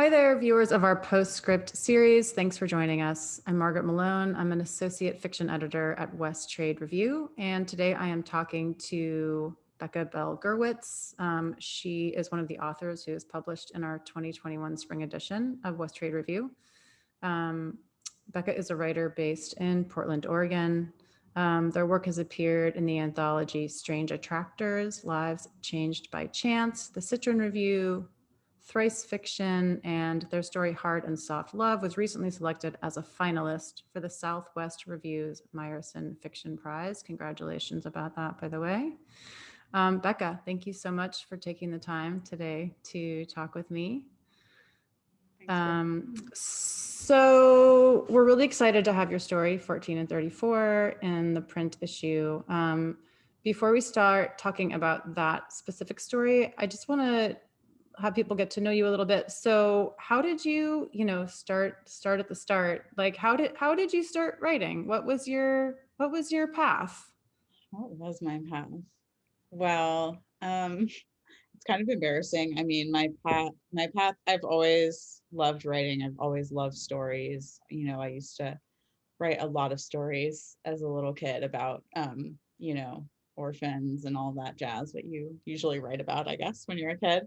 Hi there, viewers of our PostScript series. Thanks for joining us. I'm Margaret Malone. I'm an associate fiction editor at West Trade Review, and today I am talking to Becca Bell-Gurwitz. She is one of the authors who is published in our 2021 spring edition of West Trade Review. Becca is a writer based in Portland, Oregon. Their work has appeared in the anthology Strange Attractors, Lives Changed by Chance, The Citron Review, Thrice Fiction, and their story Hard and Soft Love was recently selected as a finalist for the Southwest Review's Meyerson Fiction Prize. Congratulations about that, by the way. Becca, thank you so much for taking the time today to talk with me. So we're really excited to have your story, 14 and 34, in the print issue. Before we start talking about that specific story, I just want to have people get to know you a little bit. So how did you, start at the start? Like, how did you start writing? What was your path? What was my path? Well, it's kind of embarrassing. I mean, my path, I've always loved writing. I've always loved stories. I used to write a lot of stories as a little kid about, orphans and all that jazz, what you usually write about, I guess, when you're a kid.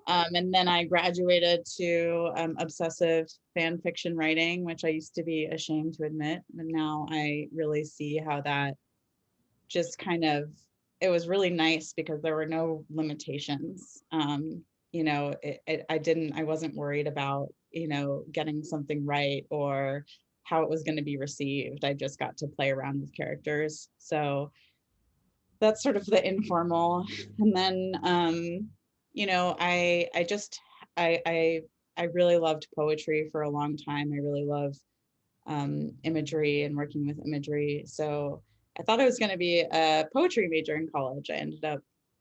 And then I graduated to obsessive fan fiction writing, which I used to be ashamed to admit. And now I really see how that just kind of, it was really nice because there were no limitations. I wasn't worried about, getting something right or how it was going to be received. I just got to play around with characters. So that's sort of the informal. And then, I really loved poetry for a long time. I really love imagery and working with imagery. So I thought I was going to be a poetry major in college. I ended up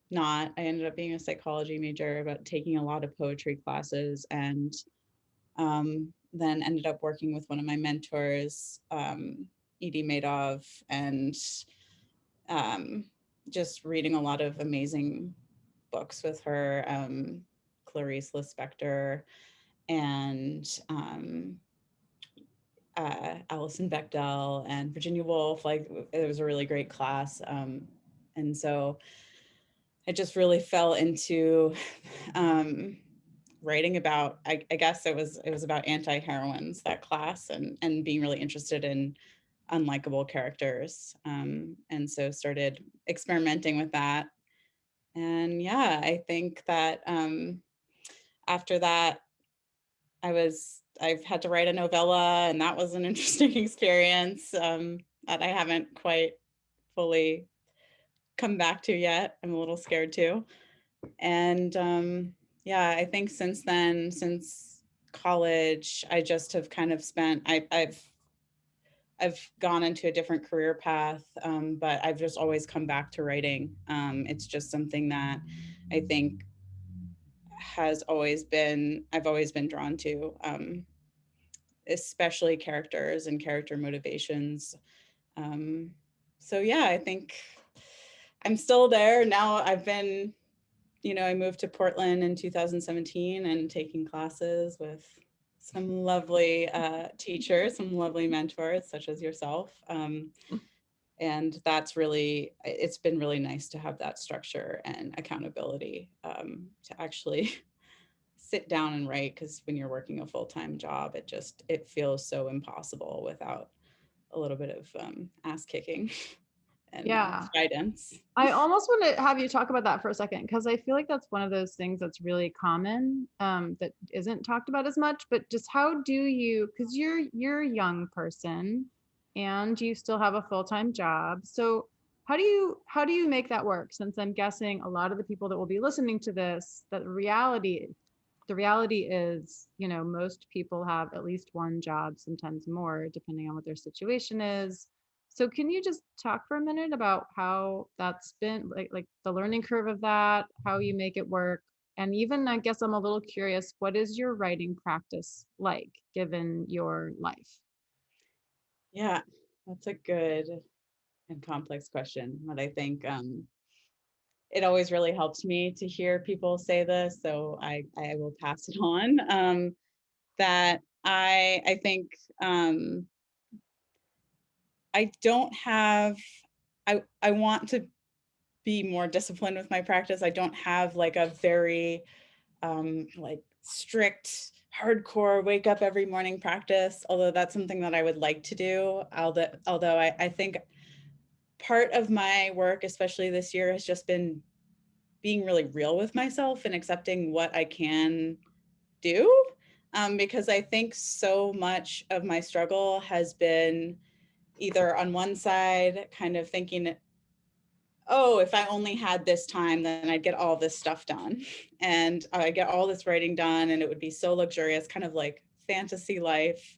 not. I ended up being a psychology major, but taking a lot of poetry classes, and then ended up working with one of my mentors, Edie Madoff, and just reading a lot of amazing books with her, Clarice Lispector, and Alison Bechdel and Virginia Woolf. Like, it was a really great class. And so I just really fell into writing about, I guess it was about anti-heroines, that class, and being really interested in unlikable characters. And so started experimenting with that. And yeah, I think that after that, I've had to write a novella, and that was an interesting experience that I haven't quite fully come back to yet. I'm a little scared too. And yeah, I think since then, since college, I just have kind of spent. I've gone into a different career path, but I've just always come back to writing. It's just something that I think I've always been drawn to, especially characters and character motivations. Um, so yeah, I think I'm still there now. I moved to Portland in 2017 and taking classes with some lovely teachers, some lovely mentors, such as yourself. And it's been really nice to have that structure and accountability, to actually sit down and write, because when you're working a full-time job, it feels so impossible without a little bit of ass kicking and Yeah. guidance. I almost want to have you talk about that for a second, because I feel like that's one of those things that's really common, that isn't talked about as much. But just how do you, because you're a young person and you still have a full-time job. So how do you make that work? Since I'm guessing a lot of the people that will be listening to this, that the reality is, most people have at least one job, sometimes more, depending on what their situation is. So can you just talk for a minute about how that's been, like the learning curve of that, how you make it work? And even, I guess I'm a little curious, what is your writing practice like given your life? Yeah, that's a good and complex question, but I think it always really helps me to hear people say this, so I will pass it on. that I think I don't have, I want to be more disciplined with my practice. I don't have like a very like strict, hardcore wake up every morning practice, although that's something that I would like to do. Although I think part of my work, especially this year, has just been being really real with myself and accepting what I can do. Because I think so much of my struggle has been either on one side, kind of thinking, oh, if I only had this time, then I'd get all this stuff done. And I get all this writing done, and it would be so luxurious, kind of like fantasy life,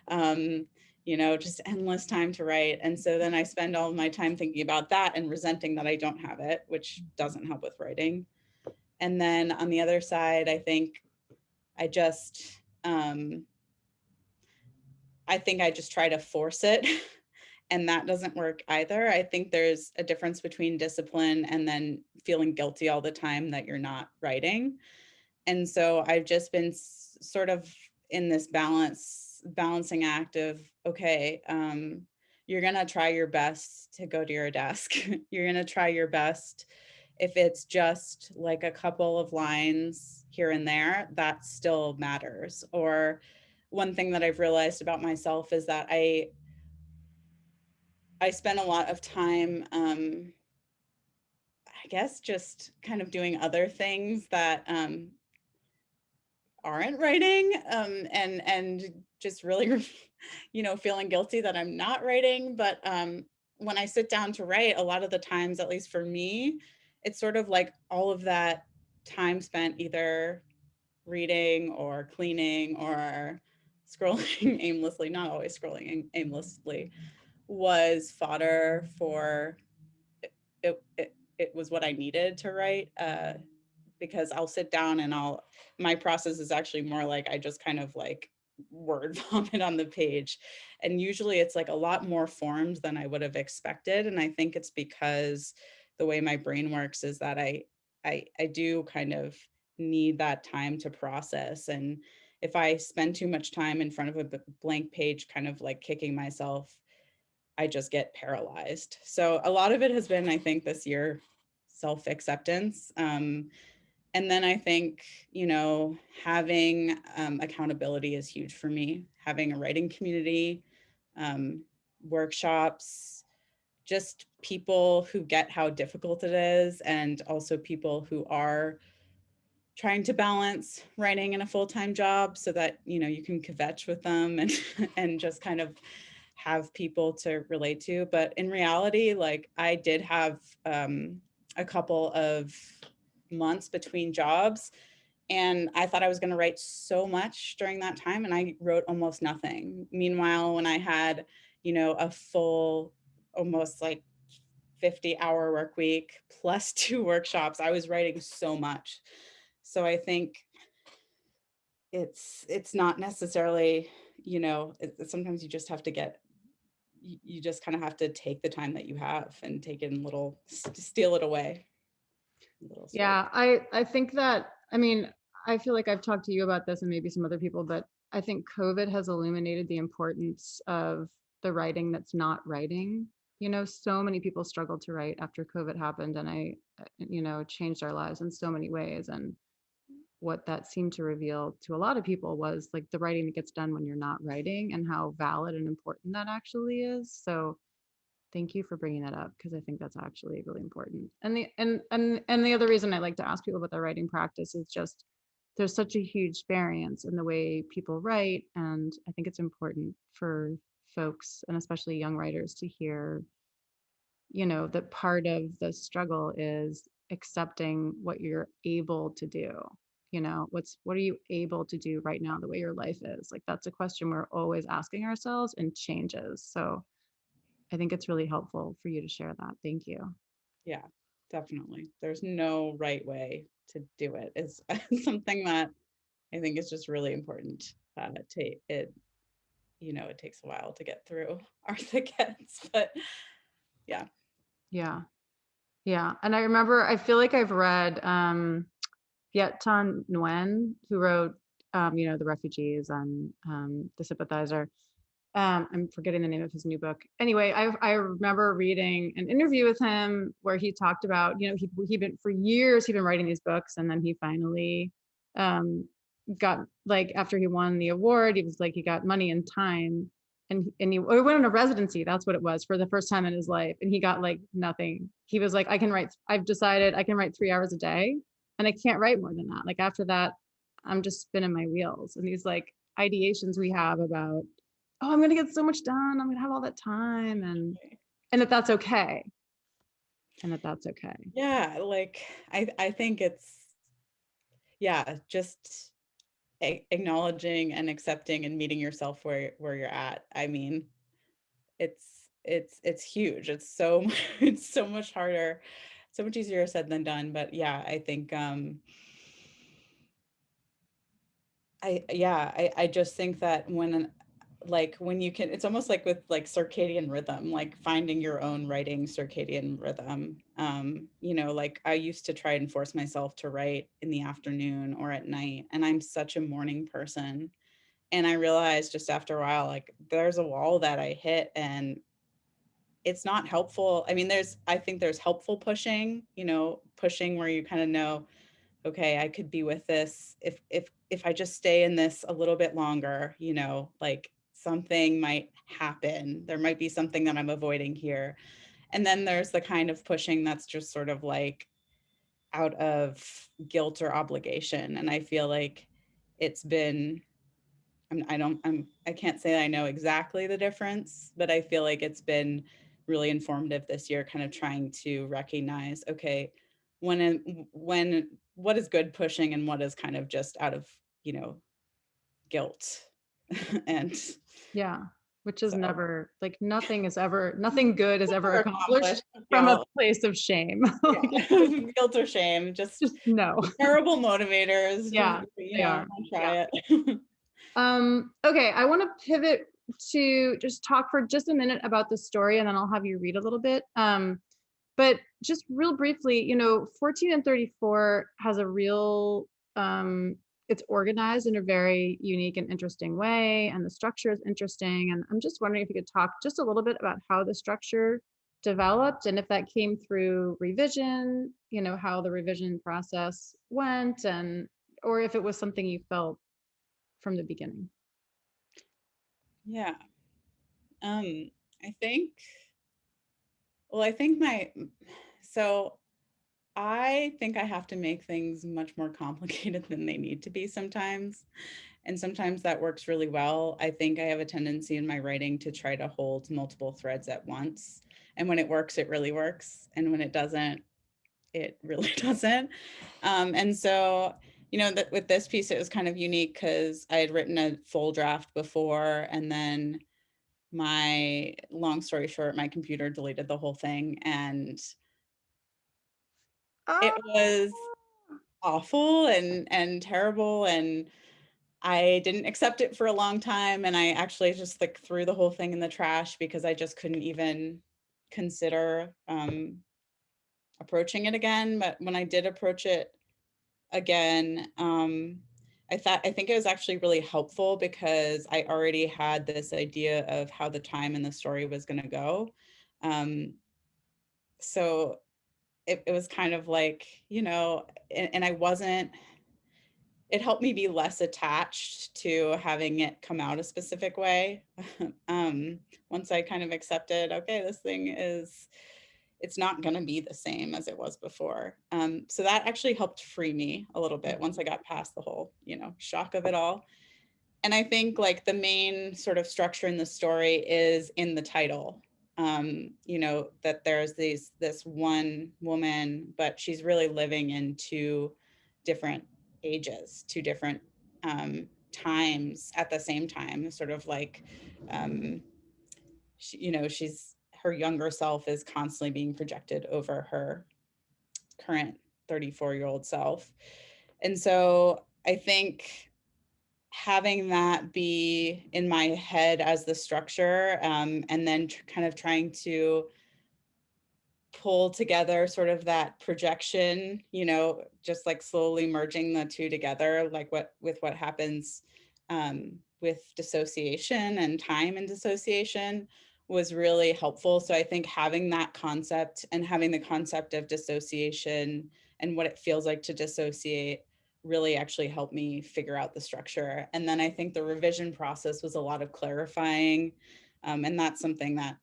um, just endless time to write. And so then I spend all of my time thinking about that and resenting that I don't have it, which doesn't help with writing. And then on the other side, I think I just, I think I just try to force it. And that doesn't work either. I think there's a difference between discipline and then feeling guilty all the time that you're not writing. And so I've just been sort of in this balancing act of, okay, you're going to try your best to go to your desk. You're going to try your best. If it's just like a couple of lines here and there, that still matters. Or one thing that I've realized about myself is that I spend a lot of time, I guess, just kind of doing other things that aren't writing, and just really, feeling guilty that I'm not writing. But when I sit down to write, a lot of the times, at least for me, it's sort of like all of that time spent either reading or cleaning or scrolling aimlessly, not always scrolling aimlessly, was fodder for it was what I needed to write, because I'll sit down and my process is actually more like I just kind of like word vomit on the page. And usually it's like a lot more formed than I would have expected. And I think it's because the way my brain works is that I do kind of need that time to process. And if I spend too much time in front of a blank page, kind of like kicking myself, I just get paralyzed. So a lot of it has been, I think, this year, self-acceptance. And then I think, having accountability is huge for me. Having a writing community, um, workshops, just people who get how difficult it is, and also people who are trying to balance writing and a full-time job so that, you can kvetch with them and, and just kind of have people to relate to. But in reality, like I did have a couple of months between jobs, and I thought I was going to write so much during that time, and I wrote almost nothing. Meanwhile, when I had, a full, almost like 50-hour work week plus 2 workshops, I was writing so much. So I think it's not necessarily, sometimes you just have to you just kind of have to take the time that you have and take it in steal it away. Yeah, I think that, I mean, I feel like I've talked to you about this and maybe some other people, but I think COVID has illuminated the importance of the writing that's not writing. So many people struggled to write after COVID happened, and changed our lives in so many ways. And what that seemed to reveal to a lot of people was like the writing that gets done when you're not writing and how valid and important that actually is. So thank you for bringing that up, because I think that's actually really important. And the other reason I like to ask people about their writing practice is just there's such a huge variance in the way people write, and I think it's important for folks, and especially young writers, to hear, that part of the struggle is accepting what you're able to do. What are you able to do right now, the way your life is? Like, that's a question we're always asking ourselves, and changes. So I think it's really helpful for you to share that. Thank you. Yeah, definitely. There's no right way to do it. It's something that I think is just really important. It takes a while to get through our thickets, but yeah. Yeah. Yeah. And I remember, I feel like I've read Viet Thanh Nguyen, who wrote the refugees and the sympathizer. I'm forgetting the name of his new book. Anyway, I remember reading an interview with him where he talked about, he'd been for years, he'd been writing these books, and then he finally got, like, after he won the award, he was like, he got money and time, and he went on a residency. That's what it was, for the first time in his life, and he got like nothing. He was like, I've decided I can write 3 hours a day, and I can't write more than that. Like, after that, I'm just spinning my wheels. And these like ideations we have about, oh, I'm gonna get so much done, I'm gonna have all that time, and that's okay. That's okay. Yeah, like I think it's, yeah, just acknowledging and accepting and meeting yourself where you're at. I mean, it's huge. It's so it's so much harder, so much easier said than done. But yeah, I think I just think that when you can, it's almost like with like circadian rhythm, like finding your own writing circadian rhythm. Like I used to try and force myself to write in the afternoon or at night, and I'm such a morning person. And I realized just after a while, like there's a wall that I hit, and it's not helpful. I mean, I think there's helpful pushing, pushing where you kind of know, okay, I could be with this if I just stay in this a little bit longer, like something might happen. There might be something that I'm avoiding here. And then there's the kind of pushing that's just sort of like out of guilt or obligation. And I feel like it's been, I can't say I know exactly the difference, but I feel like it's been really informative this year, kind of trying to recognize, okay, when what is good pushing and what is kind of just out of, guilt. And Yeah, which is so never, like, nothing good is ever never accomplished accomplished from a guilt. place of shame. Like, Yeah. Guilt or shame, just just no. terrible motivators. Yeah, Just, they are. don't Yeah. try it. Okay, I want to pivot to just talk for just a minute about the story, and then I'll have you read a little bit. But just real briefly, 14 and 34 has a real, it's organized in a very unique and interesting way, and the structure is interesting. And I'm just wondering if you could talk just a little bit about how the structure developed, and if that came through revision, how the revision process went, and or if it was something you felt from the beginning. Yeah. Um, I think, well, I think so I think I have to make things much more complicated than they need to be sometimes. And sometimes that works really well. I think I have a tendency in my writing to try to hold multiple threads at once. And when it works, it really works. And when it doesn't, it really doesn't. And so, that with this piece, it was kind of unique because I had written a full draft before, and then long story short, my computer deleted the whole thing, and it Ah, was awful and terrible, and I didn't accept it for a long time, and I actually just like threw the whole thing in the trash because I just couldn't even consider approaching it again. But when I did approach it again, I think it was actually really helpful because I already had this idea of how the time in the story was going to go. So it was kind of like, and I wasn't, it helped me be less attached to having it come out a specific way. Once I kind of accepted, okay, this thing it's not going to be the same as it was before. So that actually helped free me a little bit once I got past the whole, shock of it all. And I think like the main sort of structure in the story is in the title. That there's this one woman, but she's really living in two different ages, two different times at the same time, sort of like, she's her younger self is constantly being projected over her current 34-year-old self. And so I think having that be in my head as the structure, and then kind of trying to pull together sort of that projection, just like slowly merging the two together, like what happens with dissociation and time and dissociation was really helpful. So I think having that concept and having the concept of dissociation and what it feels like to dissociate really actually helped me figure out the structure. And then I think the revision process was a lot of clarifying. And that's something that,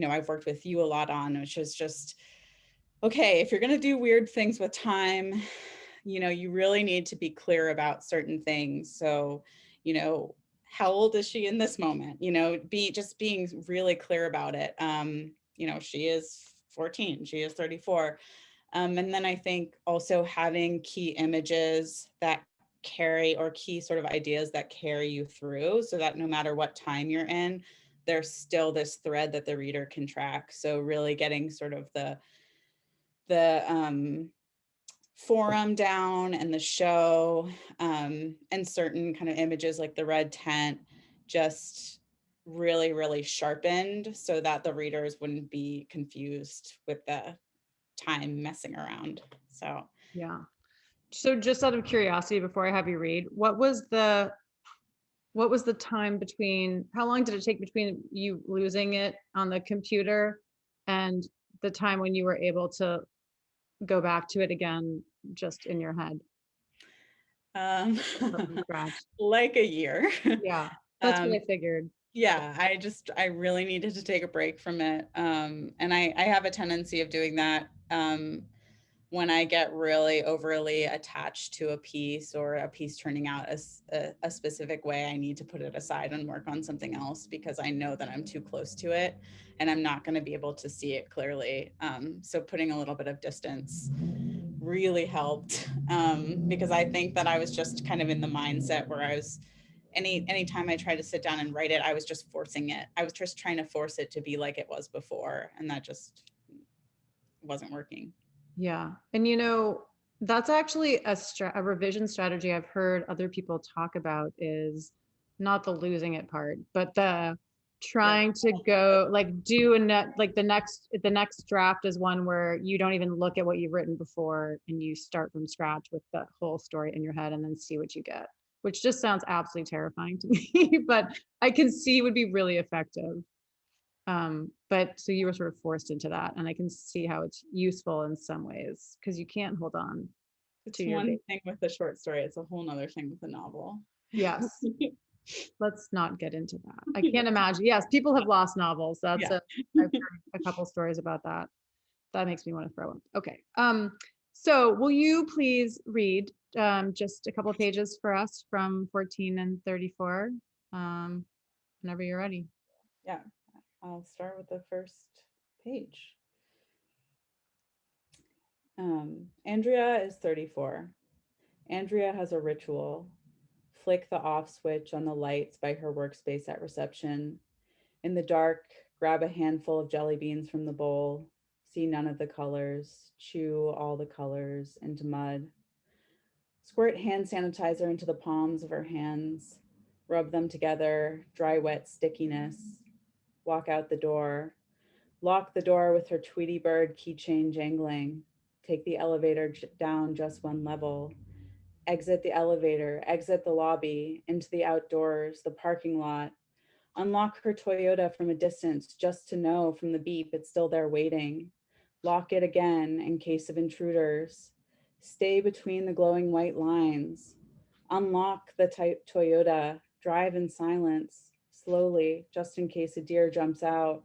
I've worked with you a lot on, which is just, okay, if you're going to do weird things with time, you really need to be clear about certain things. So, how old is she in this moment? Being really clear about it. She is 14, she is 34. And then I think also having key images that carry, or key sort of ideas that carry you through, so that no matter what time you're in, there's still this thread that the reader can track. So really getting sort of the forum down and the show, and certain kind of images like the red tent, just really, really sharpened so that the readers wouldn't be confused with the time messing around. So Yeah. So just out of curiosity, before I have you read, what was the time between, how long did it take between you losing it on the computer and the time when you were able to go back to it again, just in your head um from scratch? like a year. Yeah, that's what um I figured. yeah, I really needed to take a break from it, and I have a tendency of doing that when I get really overly attached to a piece, or a piece turning out a specific way. I need to put it aside and work on something else, because I know that I'm too close to it and I'm not going to be able to see it clearly. So putting a little bit of distance really helped, because I think that I was just kind of in the mindset where I was, anytime I tried to sit down and write it, I was just forcing it. I was just trying to force it to be like it was before, and that just wasn't working. Yeah. And that's actually a revision strategy I've heard other people talk about, is not the losing it part, but the trying to go like do a net, like the next draft is one where you don't even look at what you've written before and you start from scratch with the whole story in your head and then see what you get, which just sounds absolutely terrifying to me, but I can see would be really effective. But so you were sort of forced into that, and I can see how it's useful in some ways, because you can't hold on It's to your one thing with a short story, it's a whole nother thing with a novel. Yes. Let's not get into that. I can't imagine. Yes, people have lost novels. I've heard a couple stories about that. That makes me want to throw up. Okay. So will you please read just a couple of pages for us from 14 and 34, whenever you're ready. Yeah, I'll start with the first page. Andrea is 34. Andrea has a ritual. Flick the off switch on the lights by her workspace at reception. In the dark, grab a handful of jelly beans from the bowl. See none of the colors. Chew all the colors into mud. Squirt hand sanitizer into the palms of her hands. Rub them together, dry, wet stickiness. Walk out the door. Lock the door with her Tweety Bird keychain jangling. Take the elevator down just one level. Exit the elevator, exit the lobby, into the outdoors, the parking lot. Unlock her Toyota from a distance just to know from the beep it's still there waiting. Lock it again in case of intruders. Stay between the glowing white lines. Unlock the Toyota, drive in silence, slowly, just in case a deer jumps out.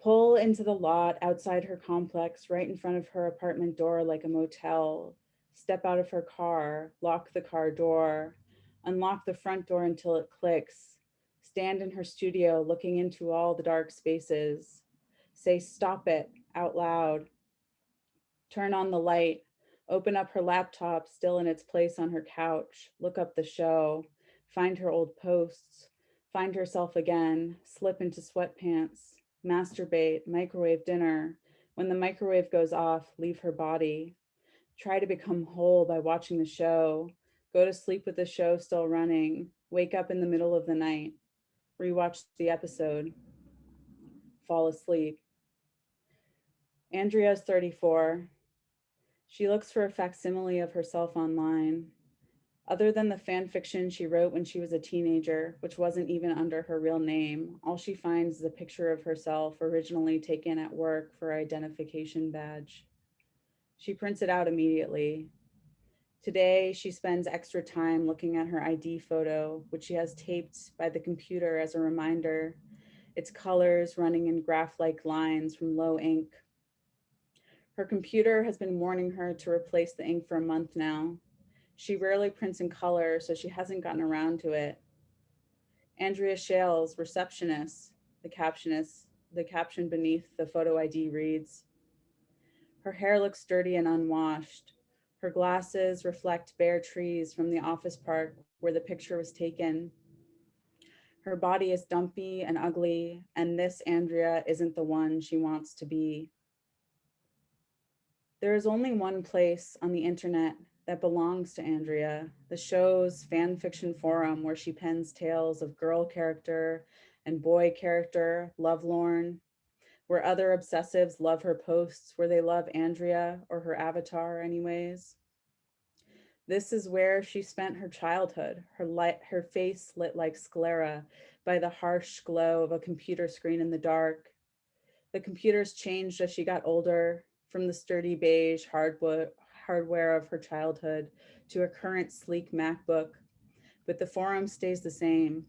Pull into the lot outside her complex, right in front of her apartment door like a motel. Step out of her car, lock the car door, unlock the front door until it clicks. Stand in her studio looking into all the dark spaces. Say stop it out loud. Turn on the light. Open up her laptop still in its place on her couch. Look up the show. Find her old posts. Find herself again. Slip into sweatpants. Masturbate, microwave dinner. When the microwave goes off, leave her body. Try to become whole by watching the show. Go to sleep with the show still running. Wake up in the middle of the night. Rewatch the episode. Fall asleep. Andrea is 34. She looks for a facsimile of herself online. Other than the fan fiction she wrote when she was a teenager, which wasn't even under her real name, all she finds is a picture of herself originally taken at work for her identification badge. She prints it out immediately. Today, she spends extra time looking at her ID photo, which she has taped by the computer as a reminder, its colors running in graph-like lines from low ink. Her computer has been warning her to replace the ink for a month now. She rarely prints in color, so she hasn't gotten around to it. Andrea Shales, receptionist, the caption beneath the photo ID reads, her hair looks dirty and unwashed. Her glasses reflect bare trees from the office park where the picture was taken. Her body is dumpy and ugly, and this Andrea isn't the one she wants to be. There is only one place on the internet that belongs to Andrea, the show's fan fiction forum where she pens tales of girl character and boy character, lovelorn, where other obsessives love her posts, where they love Andrea or her avatar anyways. This is where she spent her childhood, her face lit like sclera by the harsh glow of a computer screen in the dark. The computers changed as she got older, from the sturdy beige hardware of her childhood to her current sleek MacBook, but the forum stays the same.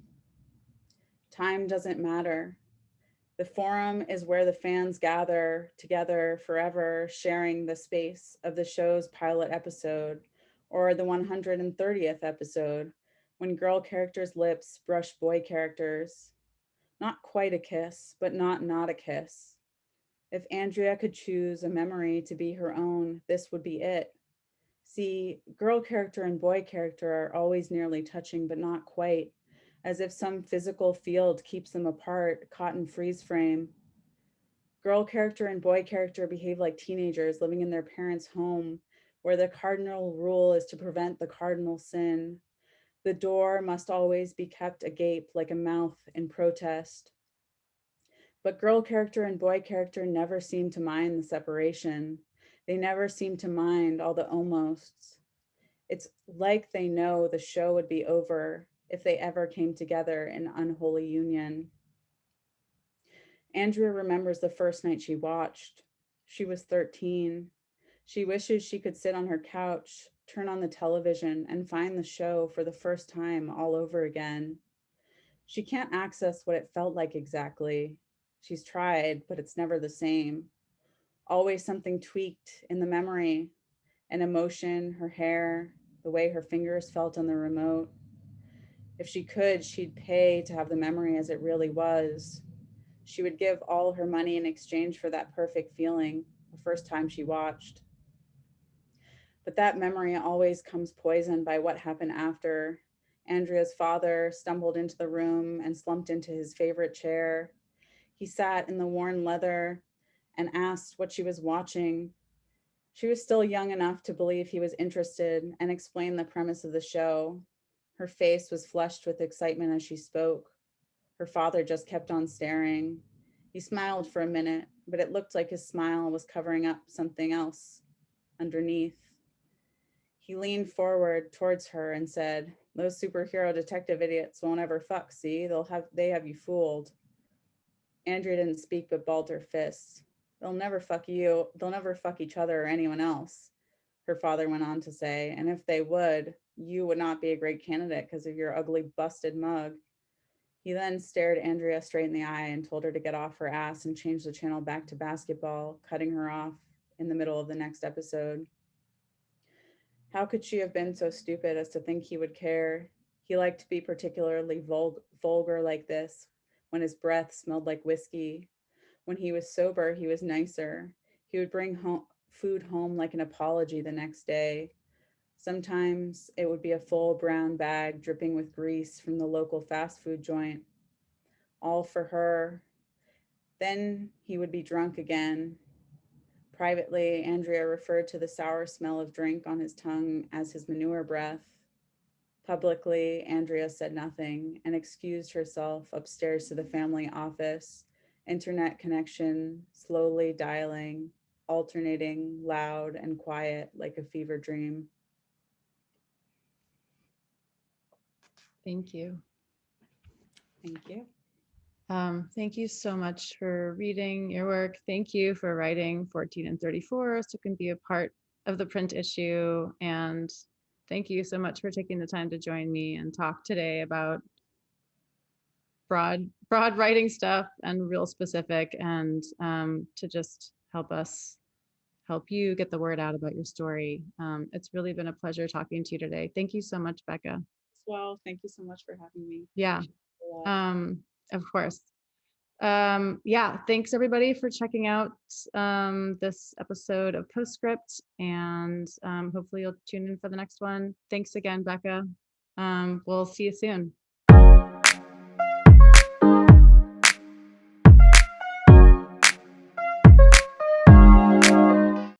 Time doesn't matter. The forum is where the fans gather together forever, sharing the space of the show's pilot episode or the 130th episode when girl characters' lips brush boy characters. Not quite a kiss, but not a kiss. If Andrea could choose a memory to be her own, this would be it. See, girl character and boy character are always nearly touching, but not quite, as if some physical field keeps them apart, caught in freeze frame. Girl character and boy character behave like teenagers living in their parents' home, where the cardinal rule is to prevent the cardinal sin. The door must always be kept agape like a mouth in protest. But girl character and boy character never seem to mind the separation. They never seem to mind all the almosts. It's like they know the show would be over if they ever came together in unholy union. Andrea remembers the first night she watched. She was 13. She wishes she could sit on her couch, turn on the television, and find the show for the first time all over again. She can't access what it felt like exactly. She's tried, but it's never the same. Always something tweaked in the memory, an emotion, her hair, the way her fingers felt on the remote. If she could, she'd pay to have the memory as it really was. She would give all her money in exchange for that perfect feeling the first time she watched. But that memory always comes poisoned by what happened after. Andrea's father stumbled into the room and slumped into his favorite chair. He sat in the worn leather and asked what she was watching. She was still young enough to believe he was interested and explained the premise of the show. Her face was flushed with excitement as she spoke. Her father just kept on staring. He smiled for a minute, but it looked like his smile was covering up something else underneath. He leaned forward towards her and said, those superhero detective idiots won't ever fuck, see? They have you fooled. Andrea didn't speak but balled her fists. They'll never fuck you. They'll never fuck each other or anyone else, her father went on to say. And if they would, you would not be a great candidate because of your ugly, busted mug. He then stared Andrea straight in the eye and told her to get off her ass and change the channel back to basketball, cutting her off in the middle of the next episode. How could she have been so stupid as to think he would care? He liked to be particularly vulgar like this, when his breath smelled like whiskey. When he was sober, he was nicer. He would bring food home like an apology the next day. Sometimes it would be a full brown bag dripping with grease from the local fast food joint. All for her. Then he would be drunk again. Privately, Andrea referred to the sour smell of drink on his tongue as his manure breath. Publicly, Andrea said nothing and excused herself upstairs to the family office, internet connection slowly dialing. alternating loud and quiet like a fever dream. Thank you. Thank you. Thank you so much for reading your work. Thank you for writing 14 and 34 so it can be a part of the print issue. And thank you so much for taking the time to join me and talk today about broad writing stuff and real specific, and to just help you get the word out about your story. It's really been a pleasure talking to you today. Thank you so much, Becca. Well, thank you so much for having me. Yeah, of course. Yeah, thanks everybody for checking out this episode of PostScript, and hopefully you'll tune in for the next one. Thanks again, Becca. We'll see you soon.